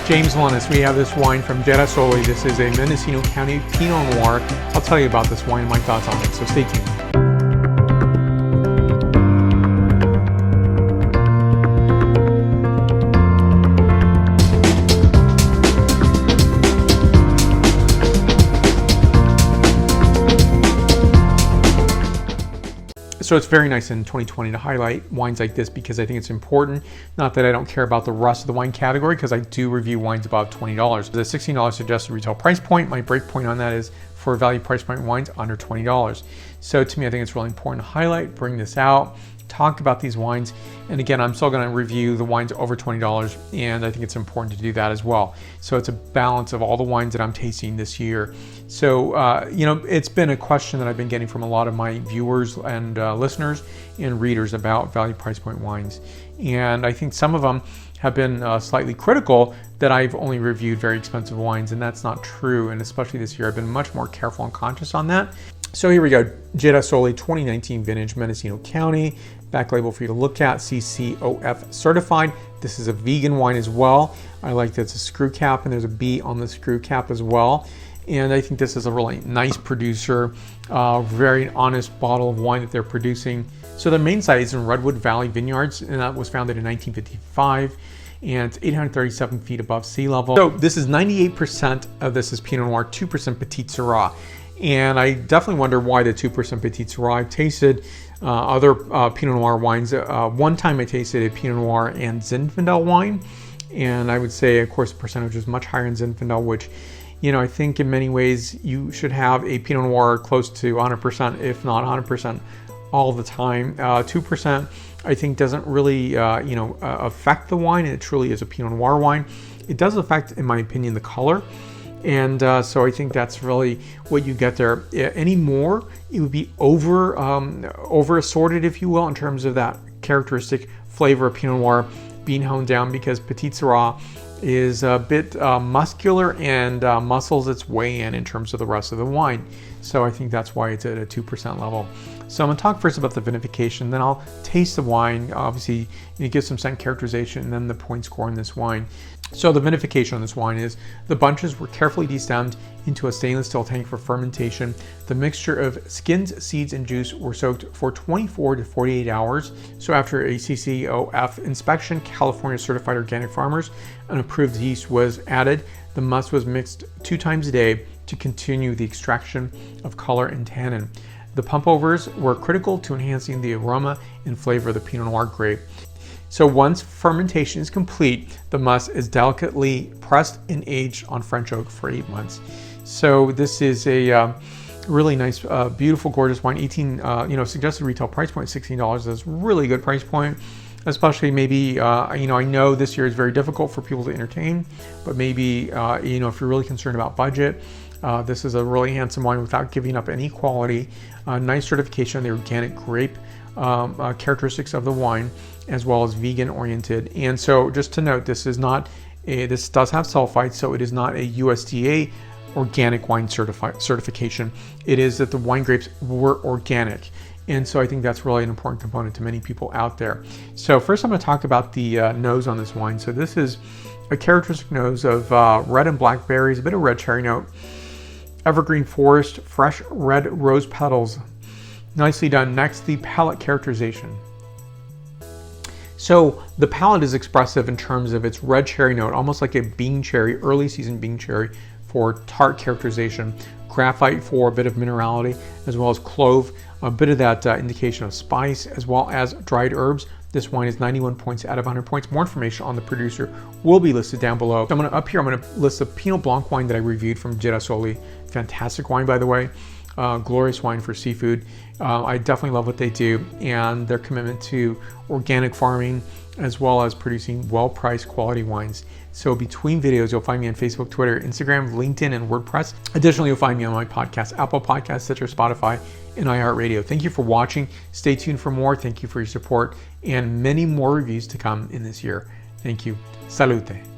James Lennis, we have this wine from Girasole. This is a Mendocino County Pinot Noir. I'll tell you about this wine and my thoughts on it, so stay tuned. So it's very nice in 2020 to highlight wines like this because I think it's important. Not that I don't care about the rest of the wine category, because I do review wines above $20. The $16 suggested retail price point, my break point on that is for value price point wines under $20. So to me, I think it's really important to highlight, bring this out, talk about these wines. And again, I'm still going to review the wines over $20, and I think it's important to do that as well. So it's a balance of all the wines that I'm tasting this year. So, it's been a question that I've been getting from a lot of my viewers and listeners and readers about value price point wines. And I think some of them have been slightly critical that I've only reviewed very expensive wines, and that's not true. And especially this year, I've been much more careful and conscious on that. So here we go, Girasole 2019 Vintage, Mendocino County. Back label for you to look at, CCOF certified. This is a vegan wine as well. I like that it's a screw cap and there's a B on the screw cap as well. And I think this is a really nice producer, very honest bottle of wine that they're producing. So their main site is in Redwood Valley Vineyards, and that was founded in 1955. And it's 837 feet above sea level. So this is 98% of this is Pinot Noir, 2% Petite Sirah. And I definitely wonder why the 2% Petite Sirah. I've tasted other Pinot Noir wines. One time I tasted a Pinot Noir and Zinfandel wine. And I would say, of course, the percentage is much higher in Zinfandel, which, I think in many ways you should have a Pinot Noir close to 100%, if not 100% all the time. 2% I think doesn't really, affect the wine. It truly is a Pinot Noir wine. It does affect, in my opinion, the color. And so I think that's really what you get there. Any more, it would be over assorted, if you will, in terms of that characteristic flavor of Pinot Noir being honed down, because Petite Sirah is a bit muscular and muscles its way in terms of the rest of the wine. So I think that's why it's at a 2% level. So I'm going to talk first about the vinification, then I'll taste the wine, obviously, give some scent characterization, and then the point score on this wine. So the vinification on this wine is the bunches were carefully destemmed into a stainless steel tank for fermentation. The mixture of skins, seeds, and juice were soaked for 24 to 48 hours. So after a CCOF inspection, California certified organic farmers, an approved yeast was added. The must was mixed 2 times a day to continue the extraction of color and tannin. The pump overs were critical to enhancing the aroma and flavor of the Pinot Noir grape. So once fermentation is complete, the must is delicately pressed and aged on French oak for 8 months. So this is a really nice, beautiful, gorgeous wine. Suggested retail price point $16. That's a really good price point, especially maybe, I know this year is very difficult for people to entertain, but maybe, if you're really concerned about budget, this is a really handsome wine without giving up any quality. Nice certification on the organic grape characteristics of the wine, as well as vegan oriented. And so just to note, this does have sulfites, so it is not a USDA organic wine certification. It is that the wine grapes were organic. And so I think that's really an important component to many people out there. So first I'm going to talk about the nose on this wine. So this is a characteristic nose of red and blackberries, a bit of red cherry note, evergreen forest, fresh red rose petals. Nicely done. Next, the palate characterization. So the palate is expressive in terms of its red cherry note, almost like a bean cherry, early season bean cherry for tart characterization, graphite for a bit of minerality, as well as clove, a bit of that indication of spice, as well as dried herbs. This wine is 91 points out of 100 points. More information on the producer will be listed down below. So I'm going to list the Pinot Blanc wine that I reviewed from Girasole. Fantastic wine, by the way. Glorious wine for seafood. I definitely love what they do and their commitment to organic farming, as well as producing well-priced quality wines. So between videos, you'll find me on Facebook, Twitter, Instagram, LinkedIn, and WordPress. Additionally, you'll find me on my podcast, Apple Podcasts, Stitcher, Spotify, and iHeartRadio. Thank you for watching. Stay tuned for more. Thank you for your support and many more reviews to come in this year. Thank you. Salute.